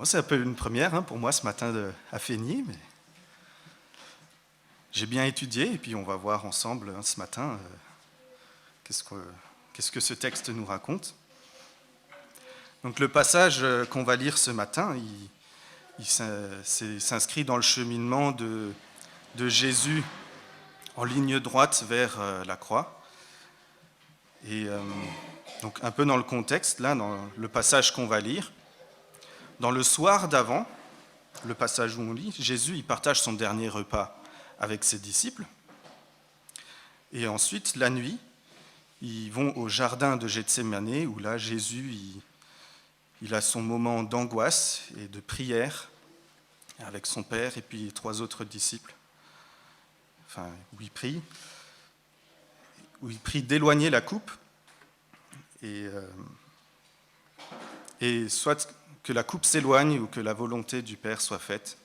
Bon, c'est un peu une première pour moi ce matin à Fény, mais j'ai bien étudié et puis on va voir ensemble ce matin qu'est-ce que ce texte nous raconte. Donc le passage qu'on va lire ce matin, il s'inscrit dans le cheminement de Jésus en ligne droite vers la croix. Et donc un peu dans le contexte, là, dans le passage qu'on va lire, dans le soir d'avant, le passage où on lit, Jésus il partage son dernier repas avec ses disciples. Et ensuite, la nuit, ils vont au jardin de Gethsémani, où là, Jésus il a son moment d'angoisse et de prière avec son Père et puis 3 autres disciples, où il prie d'éloigner la coupe, et soit que la coupe s'éloigne ou que la volonté du Père soit faite.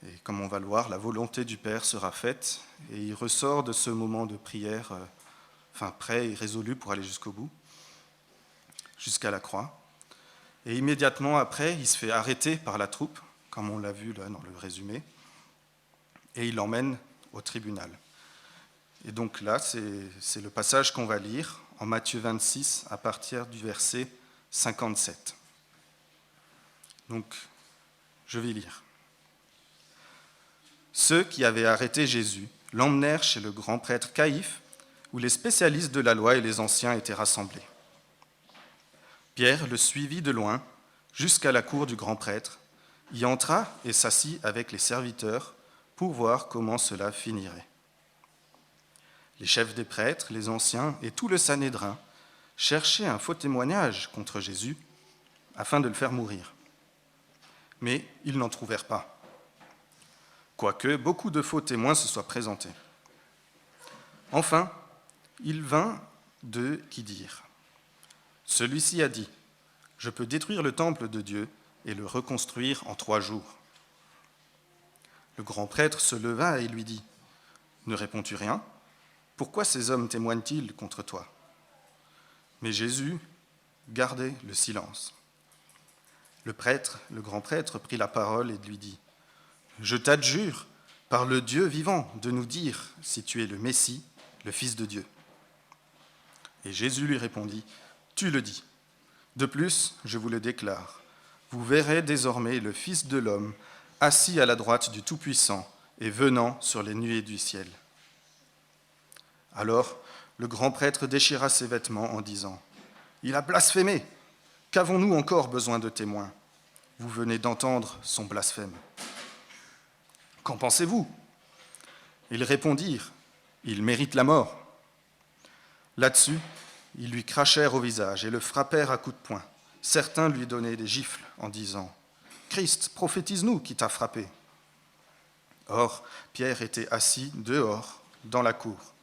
Et comme on va le voir, la volonté du Père sera faite, et il ressort de ce moment de prière, prêt et résolu pour aller jusqu'au bout, jusqu'à la croix. Et immédiatement après, il se fait arrêter par la troupe, comme on l'a vu là dans le résumé, et il l'emmène au tribunal. Et donc là, c'est le passage qu'on va lire en Matthieu 26 à partir du verset 57. Donc, je vais lire. Ceux qui avaient arrêté Jésus l'emmenèrent chez le grand prêtre Caïphe, où les spécialistes de la loi et les anciens étaient rassemblés. Pierre le suivit de loin jusqu'à la cour du grand prêtre, y entra et s'assit avec les serviteurs pour voir comment cela finirait. Les chefs des prêtres, les anciens et tout le Sanhédrin cherchaient un faux témoignage contre Jésus afin de le faire mourir. Mais ils n'en trouvèrent pas, quoique beaucoup de faux témoins se soient présentés. Enfin, il vint d'eux qui dirent : « Celui-ci a dit : je peux détruire le temple de Dieu et le reconstruire en 3 jours. » Le grand prêtre se leva et lui dit : « Ne réponds-tu rien ? Pourquoi ces hommes témoignent-ils contre toi ?» Mais Jésus gardait le silence. Le grand prêtre, prit la parole et lui dit : « Je t'adjure par le Dieu vivant de nous dire si tu es le Messie, le Fils de Dieu. » Et Jésus lui répondit : « Tu le dis. De plus, je vous le déclare, vous verrez désormais le Fils de l'homme assis à la droite du Tout-Puissant et venant sur les nuées du ciel. » Alors, le grand prêtre déchira ses vêtements en disant : « Il a blasphémé. Qu'avons-nous encore besoin de témoins ? Vous venez d'entendre son blasphème. Qu'en pensez-vous ? » Ils répondirent : « Il mérite la mort. » Là-dessus, ils lui crachèrent au visage et le frappèrent à coups de poing. Certains lui donnaient des gifles en disant : « Christ, prophétise-nous qui t'a frappé. » Or, Pierre était assis dehors, dans la cour.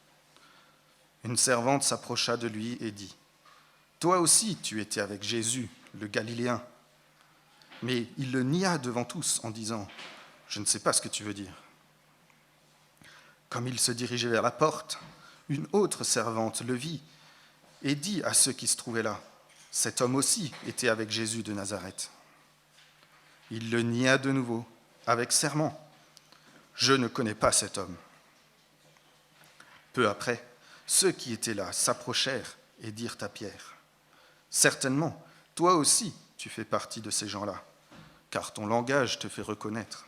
Une servante s'approcha de lui et dit : « Toi aussi, tu étais avec Jésus, le Galiléen. » Mais il le nia devant tous en disant : « Je ne sais pas ce que tu veux dire. » Comme il se dirigeait vers la porte, une autre servante le vit et dit à ceux qui se trouvaient là : « Cet homme aussi était avec Jésus de Nazareth. » Il le nia de nouveau, avec serment : « Je ne connais pas cet homme. » Peu après, ceux qui étaient là s'approchèrent et dirent à Pierre : « Certainement, toi aussi, tu fais partie de ces gens-là, car ton langage te fait reconnaître. »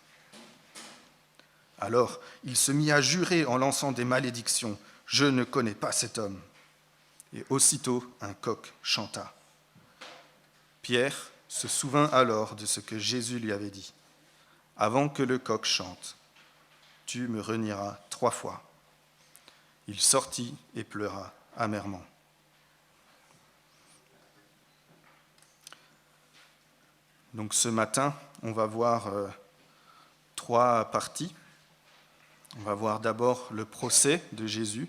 Alors, il se mit à jurer en lançant des malédictions : « Je ne connais pas cet homme. » Et aussitôt, un coq chanta. Pierre se souvint alors de ce que Jésus lui avait dit : « Avant que le coq chante, tu me renieras 3 fois. » Il sortit et pleura amèrement. Donc ce matin, on va voir 3 parties. On va voir d'abord le procès de Jésus,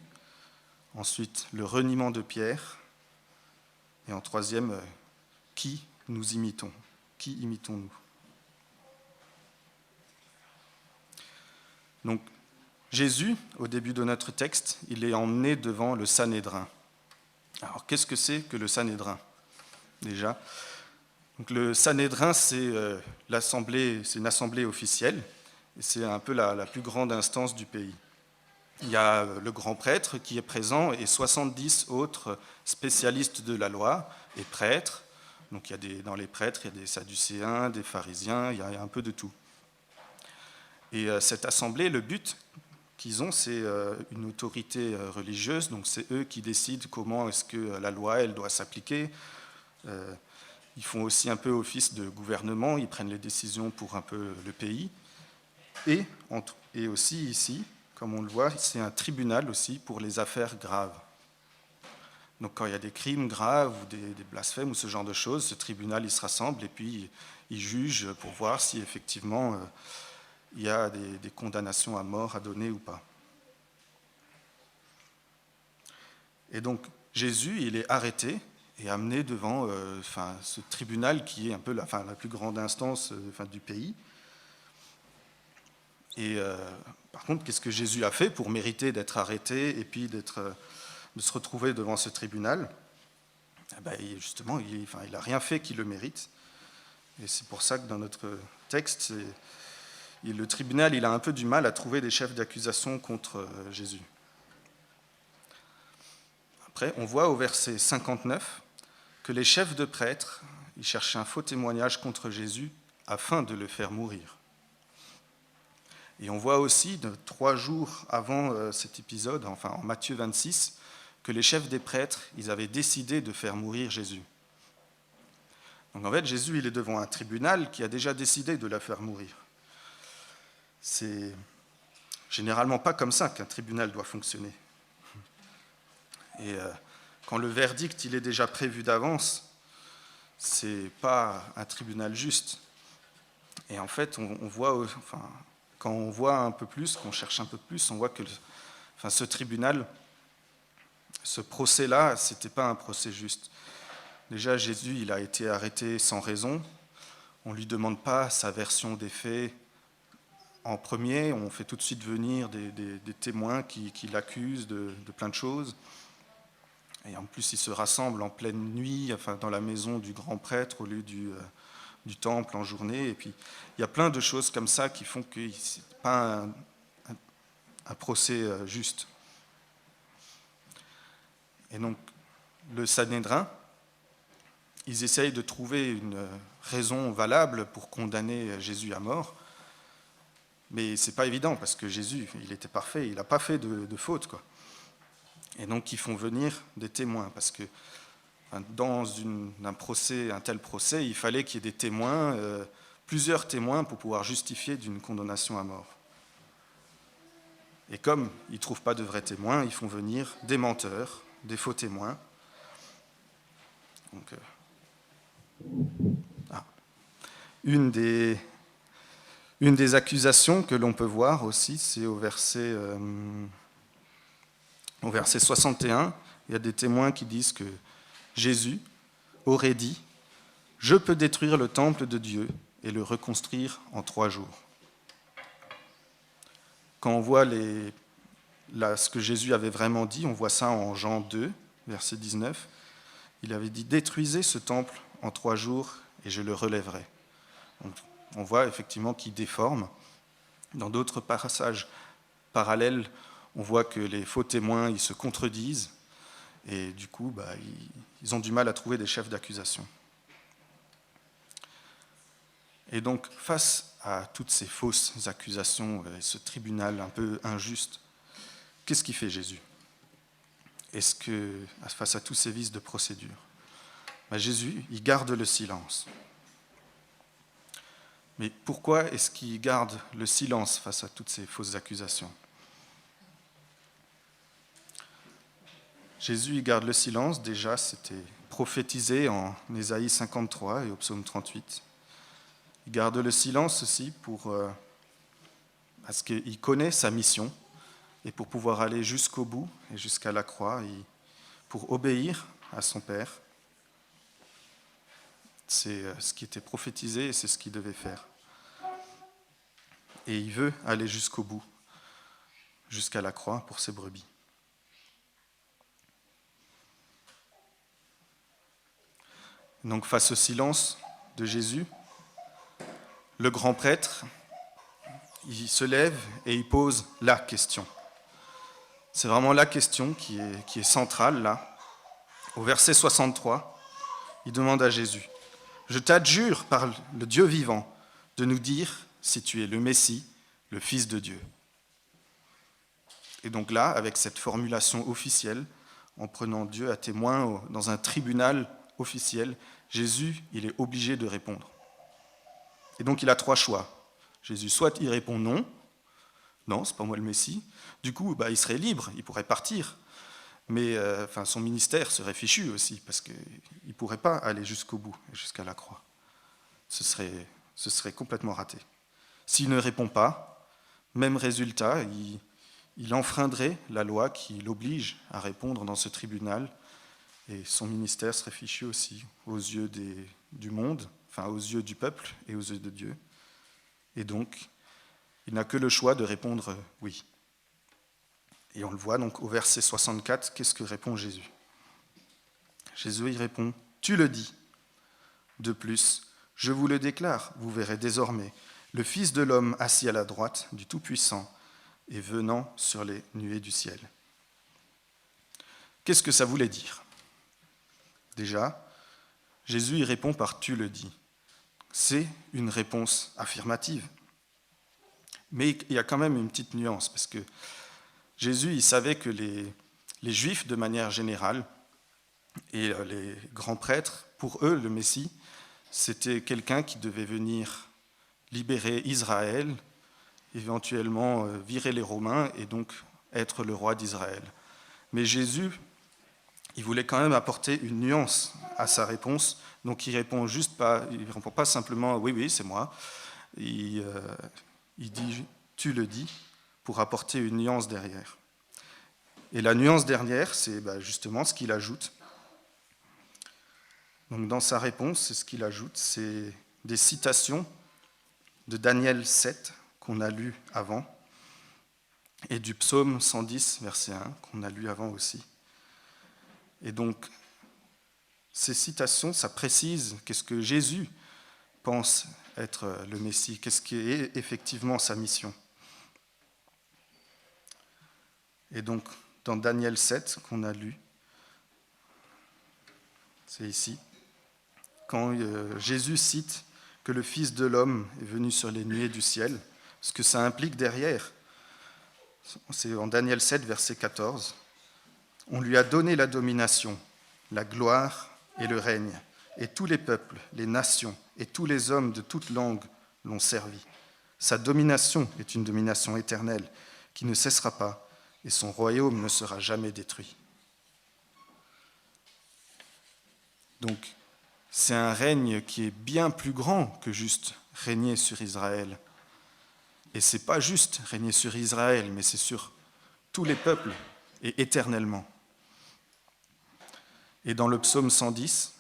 ensuite le reniement de Pierre, et en 3e, qui nous imitons ? Qui imitons-nous ? Donc, Jésus, au début de notre texte, il est emmené devant le Sanhédrin. Alors, qu'est-ce que c'est que le Sanhédrin ? Déjà, Donc le Sanhédrin, c'est une assemblée officielle, et c'est un peu la plus grande instance du pays. Il y a le grand prêtre qui est présent et 70 autres spécialistes de la loi et prêtres. Donc dans les prêtres, il y a des sadducéens, des pharisiens, il y a un peu de tout. Et cette assemblée, le but qu'ils ont, c'est une autorité religieuse, donc c'est eux qui décident comment est-ce que la loi elle doit s'appliquer. Ils font aussi un peu office de gouvernement, ils prennent les décisions pour un peu le pays. Et aussi ici, comme on le voit, c'est un tribunal aussi pour les affaires graves. Donc quand il y a des crimes graves ou des blasphèmes ou ce genre de choses, ce tribunal il se rassemble et puis il juge pour voir si effectivement il y a des condamnations à mort à donner ou pas. Et donc Jésus, il est arrêté et amené devant ce tribunal qui est un peu la plus grande instance du pays. Et par contre, qu'est-ce que Jésus a fait pour mériter d'être arrêté et puis de se retrouver devant ce tribunal ? Justement, il n'a rien fait qui le mérite. Et c'est pour ça que dans notre texte, le tribunal il a un peu du mal à trouver des chefs d'accusation contre Jésus. Après, on voit au verset 59 que les chefs de prêtres ils cherchaient un faux témoignage contre Jésus afin de le faire mourir. Et on voit aussi, 3 jours avant cet épisode, en Matthieu 26, que les chefs des prêtres, ils avaient décidé de faire mourir Jésus. Donc en fait, Jésus, il est devant un tribunal qui a déjà décidé de la faire mourir. C'est généralement pas comme ça qu'un tribunal doit fonctionner. Et quand le verdict, il est déjà prévu d'avance, c'est pas un tribunal juste. Et en fait, on voit, quand on voit un peu plus, qu'on cherche un peu plus, on voit que ce tribunal, ce procès-là, ce n'était pas un procès juste. Déjà, Jésus, il a été arrêté sans raison. On ne lui demande pas sa version des faits en premier. On fait tout de suite venir des témoins qui l'accusent de plein de choses. Et en plus, ils se rassemblent en pleine nuit, dans la maison du grand prêtre au lieu du temple en journée. Et puis, il y a plein de choses comme ça qui font que ce n'est pas un procès juste. Et donc, le Sanhédrin, ils essayent de trouver une raison valable pour condamner Jésus à mort, mais ce n'est pas évident, parce que Jésus, il était parfait, il n'a pas fait de faute, quoi. Et donc, ils font venir des témoins, parce que dans un tel procès, il fallait qu'il y ait des témoins, plusieurs témoins, pour pouvoir justifier d'une condamnation à mort. Et comme ils ne trouvent pas de vrais témoins, ils font venir des menteurs, des faux témoins. Donc, une des accusations que l'on peut voir aussi, c'est au verset 61, il y a des témoins qui disent que Jésus aurait dit « Je peux détruire le temple de Dieu et le reconstruire en 3 jours ». Quand on voit ce que Jésus avait vraiment dit, on voit ça en Jean 2, verset 19. Il avait dit « Détruisez ce temple en 3 jours et je le relèverai ». Donc, on voit effectivement qu'il déforme. Dans d'autres passages parallèles, on voit que les faux témoins ils se contredisent et du coup, ils ont du mal à trouver des chefs d'accusation. Et donc, face à toutes ces fausses accusations et ce tribunal un peu injuste, qu'est-ce qu'il fait Jésus ? Est-ce que, face à tous ces vices de procédure, Jésus, il garde le silence. Mais pourquoi est-ce qu'il garde le silence face à toutes ces fausses accusations ? Jésus, il garde le silence, déjà, c'était prophétisé en Ésaïe 53 et au psaume 38. Il garde le silence aussi parce qu'il connaît sa mission et pour pouvoir aller jusqu'au bout et jusqu'à la croix, pour obéir à son Père. C'est ce qui était prophétisé et c'est ce qu'il devait faire. Et il veut aller jusqu'au bout, jusqu'à la croix pour ses brebis. Donc face au silence de Jésus, le grand prêtre, il se lève et il pose la question. C'est vraiment la question qui est centrale là. Au verset 63, il demande à Jésus, « Je t'adjure par le Dieu vivant de nous dire si tu es le Messie, le Fils de Dieu. » Et donc là, avec cette formulation officielle, en prenant Dieu à témoin dans un tribunal officiel, Jésus, il est obligé de répondre. Et donc il a 3 choix. Jésus, soit il répond non, non, c'est pas moi le Messie, du coup il serait libre, il pourrait partir, mais son ministère serait fichu aussi, parce qu'il ne pourrait pas aller jusqu'au bout, jusqu'à la croix. Ce serait complètement raté. S'il ne répond pas, même résultat, il enfreindrait la loi qui l'oblige à répondre dans ce tribunal, et son ministère serait fichu aussi aux yeux du monde, aux yeux du peuple et aux yeux de Dieu. Et donc, il n'a que le choix de répondre oui. Et on le voit donc au verset 64, qu'est-ce que répond Jésus ? Jésus y répond, « Tu le dis. De plus, je vous le déclare, vous verrez désormais le Fils de l'homme assis à la droite du Tout-Puissant et venant sur les nuées du ciel. » Qu'est-ce que ça voulait dire ? Déjà, Jésus y répond par « tu le dis ». C'est une réponse affirmative. Mais il y a quand même une petite nuance, parce que Jésus, il savait que les Juifs, de manière générale, et les grands prêtres, pour eux, le Messie, c'était quelqu'un qui devait venir libérer Israël, éventuellement virer les Romains, et donc être le roi d'Israël. Mais Jésus, il voulait quand même apporter une nuance à sa réponse, donc il répond pas simplement « oui, oui, c'est moi », il dit « tu le dis » pour apporter une nuance derrière. Et la nuance derrière, c'est justement ce qu'il ajoute. Donc dans sa réponse, c'est ce qu'il ajoute, c'est des citations de Daniel 7 qu'on a lu avant, et du psaume 110, verset 1, qu'on a lu avant aussi. Et donc, ces citations, ça précise qu'est-ce que Jésus pense être le Messie, qu'est-ce qui est effectivement sa mission. Et donc, dans Daniel 7, qu'on a lu, c'est ici, quand Jésus cite que le Fils de l'homme est venu sur les nuées du ciel, ce que ça implique derrière, c'est en Daniel 7, verset 14, « On lui a donné la domination, la gloire et le règne, et tous les peuples, les nations et tous les hommes de toute langue l'ont servi. Sa domination est une domination éternelle qui ne cessera pas, et son royaume ne sera jamais détruit. » Donc, c'est un règne qui est bien plus grand que juste régner sur Israël. Et ce n'est pas juste régner sur Israël, mais c'est sur tous les peuples et éternellement. Et dans le psaume 110,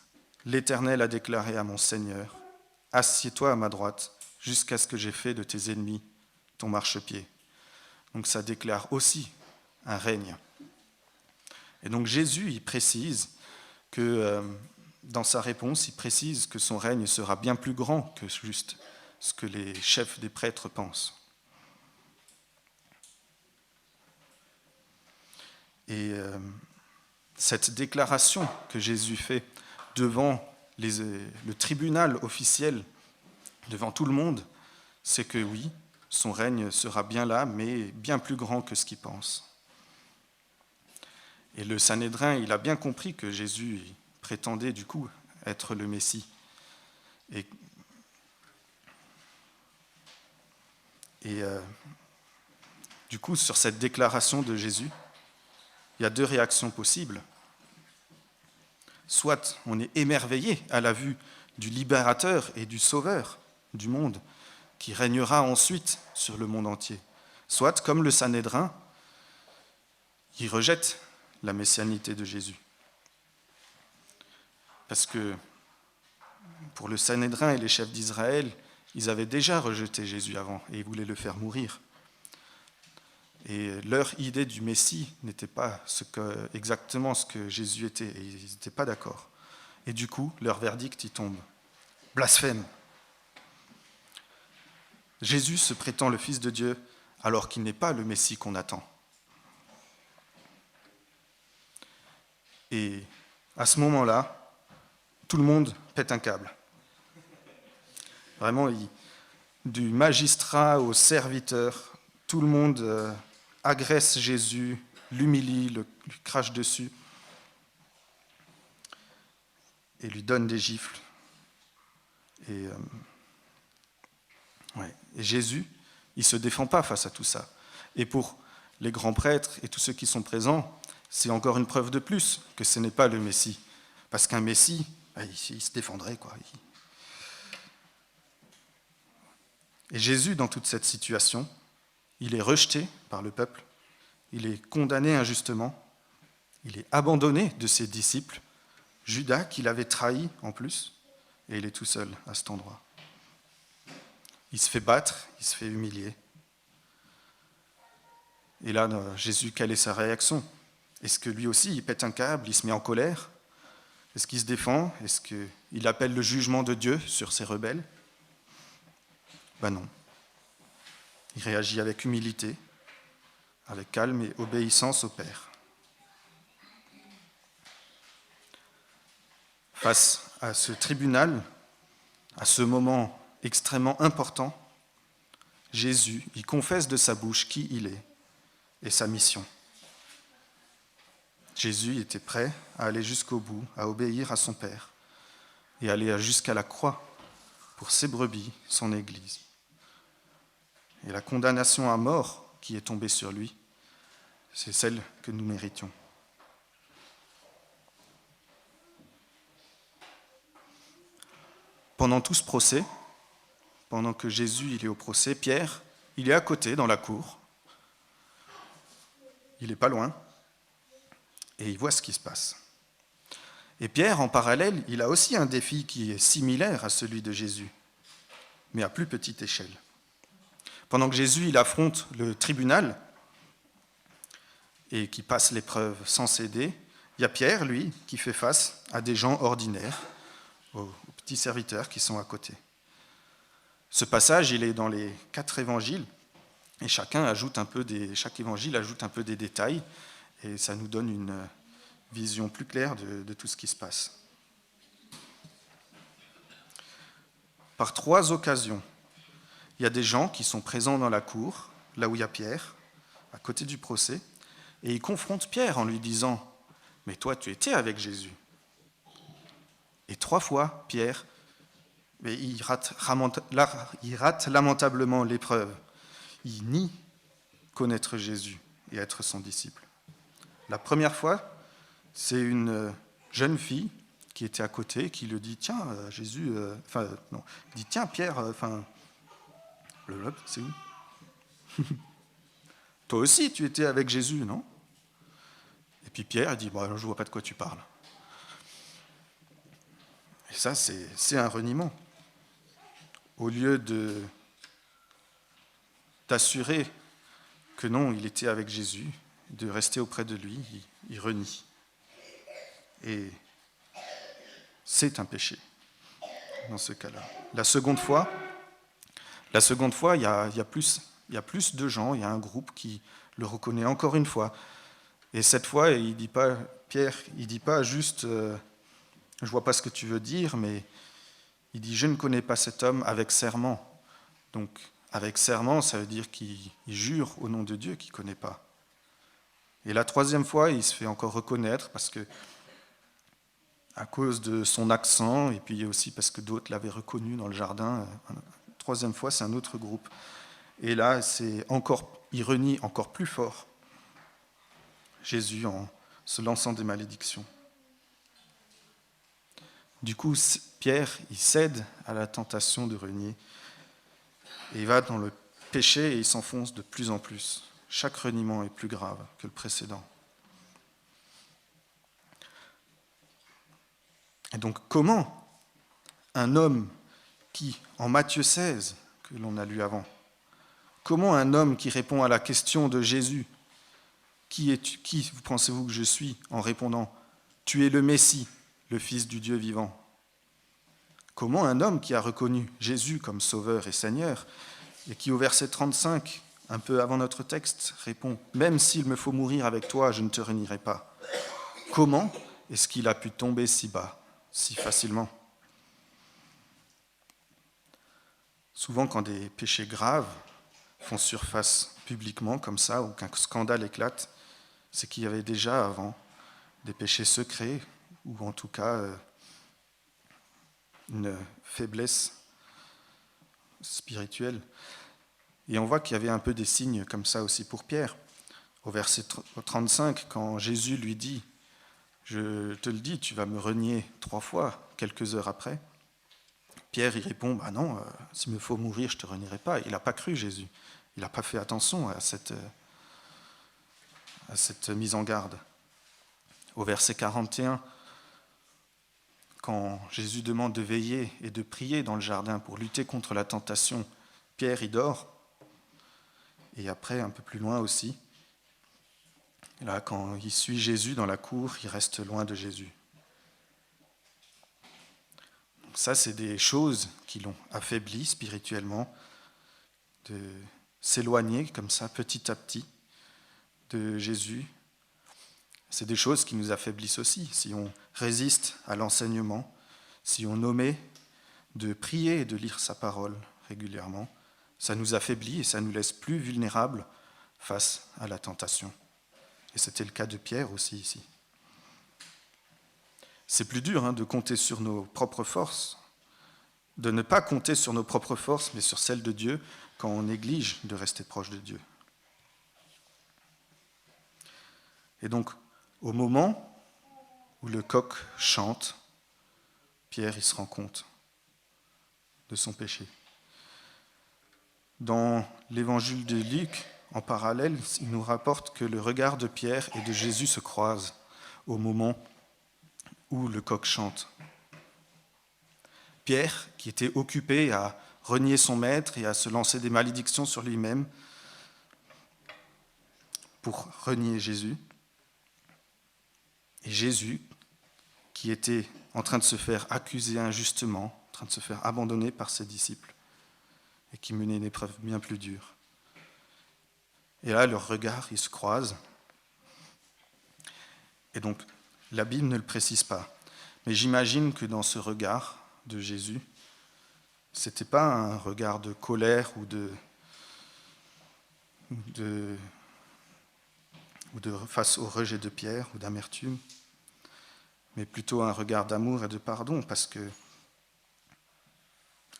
l'Éternel a déclaré à mon Seigneur, « Assieds-toi à ma droite, jusqu'à ce que j'ai fait de tes ennemis ton marchepied. » Donc ça déclare aussi un règne. Et donc Jésus, il précise que, dans sa réponse, il précise que son règne sera bien plus grand que juste ce que les chefs des prêtres pensent. Et cette déclaration que Jésus fait devant le tribunal officiel, devant tout le monde, c'est que oui, son règne sera bien là, mais bien plus grand que ce qu'il pense. Et le Sanhédrin, il a bien compris que Jésus prétendait du coup être le Messie. Et du coup, sur cette déclaration de Jésus, il y a 2 réactions possibles. Soit on est émerveillé à la vue du libérateur et du sauveur du monde, qui régnera ensuite sur le monde entier. Soit, comme le Sanhédrin, il rejette la messianité de Jésus. Parce que pour le Sanhédrin et les chefs d'Israël, ils avaient déjà rejeté Jésus avant et ils voulaient le faire mourir. Et leur idée du Messie n'était pas exactement ce que Jésus était, et ils n'étaient pas d'accord. Et du coup, leur verdict y tombe. blasphème. Jésus se prétend le Fils de Dieu alors qu'il n'est pas le Messie qu'on attend. Et à ce moment-là, tout le monde pète un câble. Vraiment, du magistrat au serviteur, tout le monde agresse Jésus, l'humilie, lui crache dessus et lui donne des gifles. Et Jésus, il ne se défend pas face à tout ça. Et pour les grands prêtres et tous ceux qui sont présents, c'est encore une preuve de plus que ce n'est pas le Messie. Parce qu'un Messie, il se défendrait, quoi. Et Jésus, dans toute cette situation, il est rejeté par le peuple, il est condamné injustement, il est abandonné de ses disciples, Judas qui l'avait trahi en plus, et il est tout seul à cet endroit. Il se fait battre, il se fait humilier. Et là, Jésus, quelle est sa réaction ? Est-ce que lui aussi, il pète un câble, il se met en colère ? Est-ce qu'il se défend ? Est-ce qu'il appelle le jugement de Dieu sur ces rebelles ? Ben non. Il réagit avec humilité, avec calme et obéissance au Père. Face à ce tribunal, à ce moment extrêmement important, Jésus, il confesse de sa bouche qui il est et sa mission. Jésus était prêt à aller jusqu'au bout, à obéir à son Père et aller jusqu'à la croix pour ses brebis, son Église. Et la condamnation à mort qui est tombée sur lui, c'est celle que nous méritions. Pendant tout ce procès, pendant que Jésus il est au procès, Pierre, il est à côté dans la cour. Il n'est pas loin. Et il voit ce qui se passe. Et Pierre, en parallèle, il a aussi un défi qui est similaire à celui de Jésus, mais à plus petite échelle. Pendant que Jésus il affronte le tribunal et qui passe l'épreuve sans céder, il y a Pierre, lui, qui fait face à des gens ordinaires, aux petits serviteurs qui sont à côté. Ce passage, il est dans les 4 évangiles, et chaque évangile ajoute un peu des détails, et ça nous donne une vision plus claire de tout ce qui se passe. Par 3 occasions, il y a des gens qui sont présents dans la cour, là où il y a Pierre, à côté du procès, et ils confrontent Pierre en lui disant « Mais toi, tu étais avec Jésus ». Et 3 fois, Pierre, il rate lamentablement l'épreuve. Il nie connaître Jésus et être son disciple. La première fois, c'est une jeune fille qui était à côté, qui le dit, tiens, Jésus, il dit, tiens, Pierre, le lobe, c'est où? Toi aussi, tu étais avec Jésus, non? Et puis Pierre, il dit, bon, je ne vois pas de quoi tu parles. Et ça, c'est un reniement. Au lieu d'assurer que non, il était avec Jésus, de rester auprès de lui, il renie. Et c'est un péché dans ce cas-là. La seconde fois, il y a plus de gens, il y a un groupe qui le reconnaît encore une fois. Et cette fois, Pierre, il dit pas juste je vois pas ce que tu veux dire, mais il dit je ne connais pas cet homme avec serment. Donc avec serment, ça veut dire qu'il jure au nom de Dieu qu'il ne connaît pas. Et la 3e fois, il se fait encore reconnaître parce que à cause de son accent, et puis aussi parce que d'autres l'avaient reconnu dans le jardin. 3e fois, c'est un autre groupe. Et là, il renie encore plus fort Jésus en se lançant des malédictions. Du coup, Pierre, il cède à la tentation de renier, et il va dans le péché et il s'enfonce de plus en plus. Chaque reniement est plus grave que le précédent. Et donc, comment un homme qui, en Matthieu 16, que l'on a lu avant, comment un homme qui répond à la question de Jésus, qui vous pensez-vous que je suis, en répondant, tu es le Messie, le Fils du Dieu vivant. Comment un homme qui a reconnu Jésus comme Sauveur et Seigneur, et qui au verset 35, un peu avant notre texte, répond « Même s'il me faut mourir avec toi, je ne te renierai pas ». Comment est-ce qu'il a pu tomber si bas, si facilement ? Souvent, quand des péchés graves font surface publiquement comme ça, ou qu'un scandale éclate, c'est qu'il y avait déjà avant des péchés secrets, ou en tout cas une faiblesse spirituelle. Et on voit qu'il y avait un peu des signes comme ça aussi pour Pierre. Au verset 35, quand Jésus lui dit « Je te le dis, tu vas me renier 3 fois », quelques heures après, Pierre y répond « Non, s'il me faut mourir, je ne te renierai pas ». Il n'a pas cru Jésus. Il n'a pas fait attention à cette mise en garde. Au verset 41, quand Jésus demande de veiller et de prier dans le jardin pour lutter contre la tentation, Pierre y dort. Et après, un peu plus loin aussi, là, quand il suit Jésus dans la cour, il reste loin de Jésus. Donc ça, c'est des choses qui l'ont affaibli spirituellement, de s'éloigner comme ça petit à petit de Jésus. C'est des choses qui nous affaiblissent aussi. Si on résiste à l'enseignement, si on omet de prier et de lire sa parole régulièrement, ça nous affaiblit et ça nous laisse plus vulnérables face à la tentation. Et c'était le cas de Pierre aussi ici. C'est plus dur de compter sur nos propres forces, de ne pas compter sur nos propres forces, mais sur celles de Dieu quand on néglige de rester proche de Dieu. Et donc, au moment où le coq chante, Pierre il se rend compte de son péché. Dans l'évangile de Luc, en parallèle, il nous rapporte que le regard de Pierre et de Jésus se croisent au moment où le coq chante. Pierre, qui était occupé à renier son maître et à se lancer des malédictions sur lui-même pour renier Jésus, et Jésus, qui était en train de se faire accuser injustement, en train de se faire abandonner par ses disciples, et qui menait une épreuve bien plus dure. Et là, leurs regards, ils se croisent. Et donc, la Bible ne le précise pas. Mais j'imagine que dans ce regard de Jésus, ce n'était pas un regard de colère ou de face au rejet de Pierre ou d'amertume, mais plutôt un regard d'amour et de pardon, parce que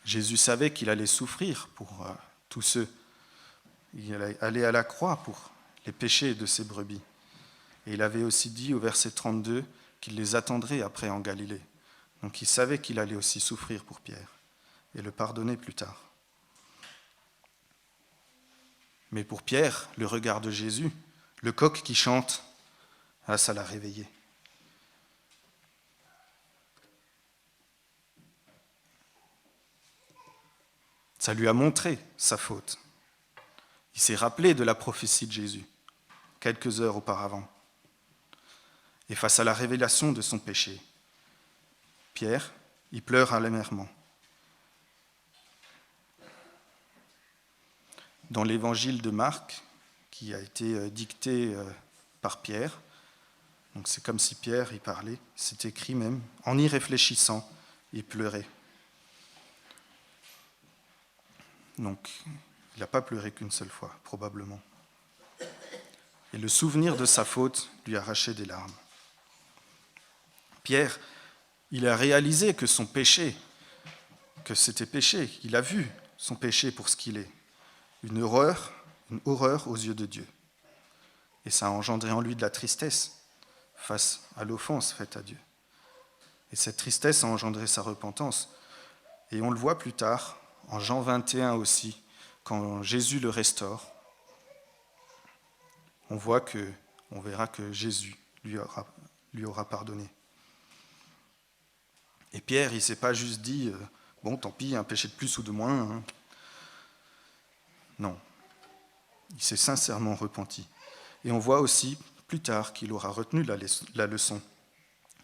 Jésus savait qu'il allait souffrir pour tous ceux. Il allait aller à la croix pour les péchés de ses brebis. Et il avait aussi dit au verset 32 qu'il les attendrait après en Galilée. Donc il savait qu'il allait aussi souffrir pour Pierre et le pardonner plus tard. Mais pour Pierre, le regard de Jésus, le coq qui chante, ça l'a réveillé. Ça lui a montré sa faute. Il s'est rappelé de la prophétie de Jésus, quelques heures auparavant. Et face à la révélation de son péché, Pierre, il pleure amèrement. Dans l'évangile de Marc, qui a été dicté par Pierre, donc c'est comme si Pierre y parlait, c'est écrit même, en y réfléchissant, il pleurait. Donc, il n'a pas pleuré qu'une seule fois, probablement. Et le souvenir de sa faute lui arrachait des larmes. Pierre, il a réalisé que son péché, que c'était péché, il a vu son péché pour ce qu'il est, une horreur aux yeux de Dieu. Et ça a engendré en lui de la tristesse face à l'offense faite à Dieu. Et cette tristesse a engendré sa repentance. Et on le voit plus tard, en Jean 21 aussi, quand Jésus le restaure, on verra que Jésus lui aura pardonné. Et Pierre, il ne s'est pas juste dit « bon, tant pis, un péché de plus ou de moins ». Non, il s'est sincèrement repenti. Et on voit aussi plus tard qu'il aura retenu la leçon.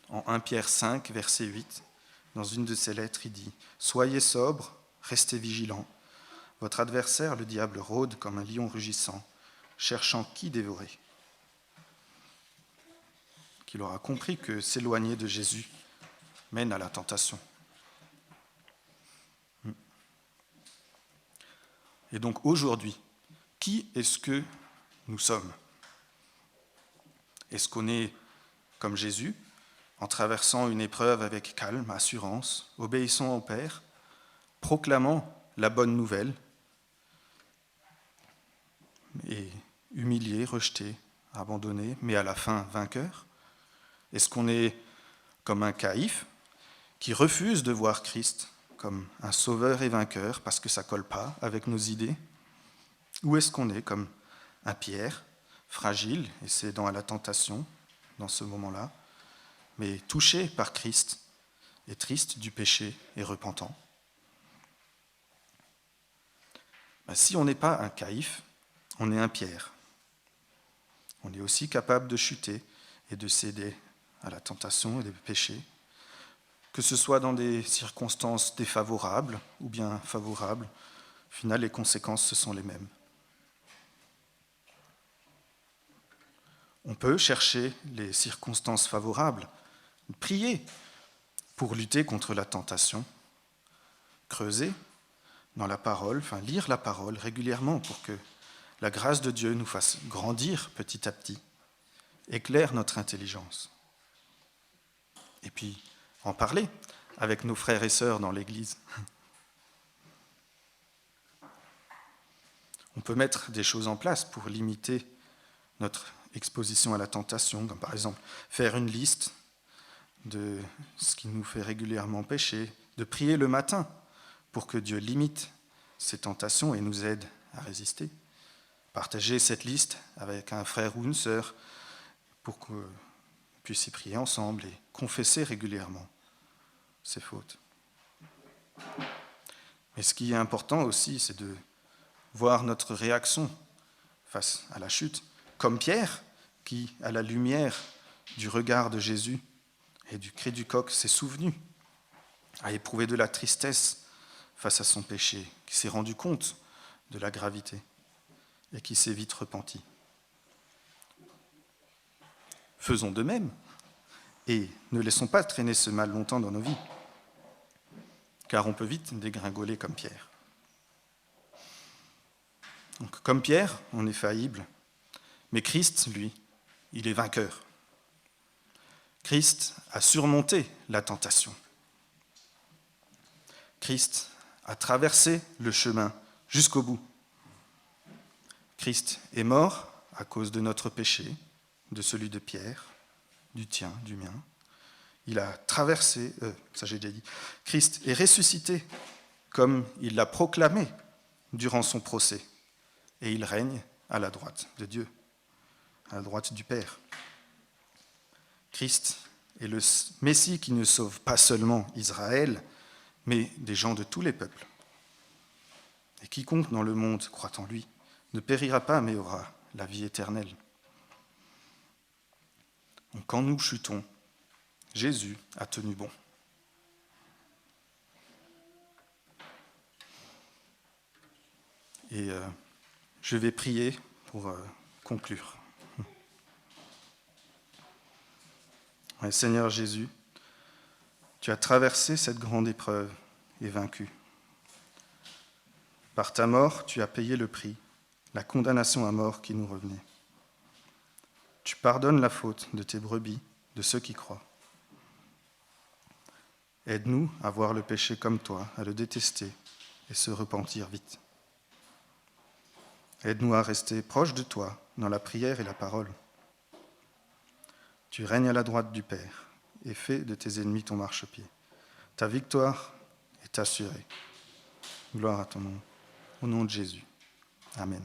En 1 Pierre 5, verset 8, dans une de ses lettres, il dit « Soyez sobres, restez vigilants. Votre adversaire, le diable, rôde comme un lion rugissant, cherchant qui dévorer. » Qu'il aura compris que s'éloigner de Jésus mène à la tentation. Et donc aujourd'hui, qui est-ce que nous sommes ? Est-ce qu'on est comme Jésus, en traversant une épreuve avec calme, assurance, obéissant au Père, proclamant la bonne nouvelle, et humilié, rejeté, abandonné, mais à la fin vainqueur ? Est-ce qu'on est comme un Caïphe qui refuse de voir Christ comme un sauveur et vainqueur parce que ça ne colle pas avec nos idées ? Ou est-ce qu'on est comme un Pierre, fragile et cédant à la tentation dans ce moment-là, mais touché par Christ et triste du péché et repentant ? Si on n'est pas un Caïphe, on est un Pierre. On est aussi capable de chuter et de céder à la tentation et des péchés, que ce soit dans des circonstances défavorables ou bien favorables. Au final, les conséquences, ce sont les mêmes. On peut chercher les circonstances favorables, prier pour lutter contre la tentation, creuser dans la parole, lire la parole régulièrement pour que la grâce de Dieu nous fasse grandir petit à petit, éclaire notre intelligence. Et puis, en parler avec nos frères et sœurs dans l'Église. On peut mettre des choses en place pour limiter notre exposition à la tentation, comme par exemple faire une liste de ce qui nous fait régulièrement pécher, de prier le matin pour que Dieu limite ces tentations et nous aide à résister. Partager cette liste avec un frère ou une sœur pour qu'on puisse y prier ensemble et confesser régulièrement ses fautes. Mais ce qui est important aussi, c'est de voir notre réaction face à la chute, comme Pierre, qui, à la lumière du regard de Jésus et du cri du coq, s'est souvenu, a éprouvé de la tristesse face à son péché, qui s'est rendu compte de la gravité et qui s'est vite repenti. Faisons de même et ne laissons pas traîner ce mal longtemps dans nos vies, car on peut vite dégringoler comme Pierre. Donc, comme Pierre, on est faillible, mais Christ, lui, il est vainqueur. Christ a surmonté la tentation. Christ a traversé le chemin jusqu'au bout. Christ est mort à cause de notre péché, de celui de Pierre, du tien, du mien. Il a traversé, ça j'ai déjà dit, Christ est ressuscité comme il l'a proclamé durant son procès. Et il règne à la droite de Dieu, à la droite du Père. Christ est le Messie qui ne sauve pas seulement Israël, mais des gens de tous les peuples. Et quiconque dans le monde croit en lui ne périra pas, mais aura la vie éternelle. Donc, quand nous chutons, Jésus a tenu bon. Et je vais prier pour conclure. Ouais, Seigneur Jésus, tu as traversé cette grande épreuve et vaincu. Par ta mort, tu as payé le prix, la condamnation à mort qui nous revenait. Tu pardonnes la faute de tes brebis, de ceux qui croient. Aide-nous à voir le péché comme toi, à le détester et se repentir vite. Aide-nous à rester proches de toi dans la prière et la parole. Tu règnes à la droite du Père et fais de tes ennemis ton marchepied. Ta victoire est assurée. Gloire à ton nom. Au nom de Jésus. Amen.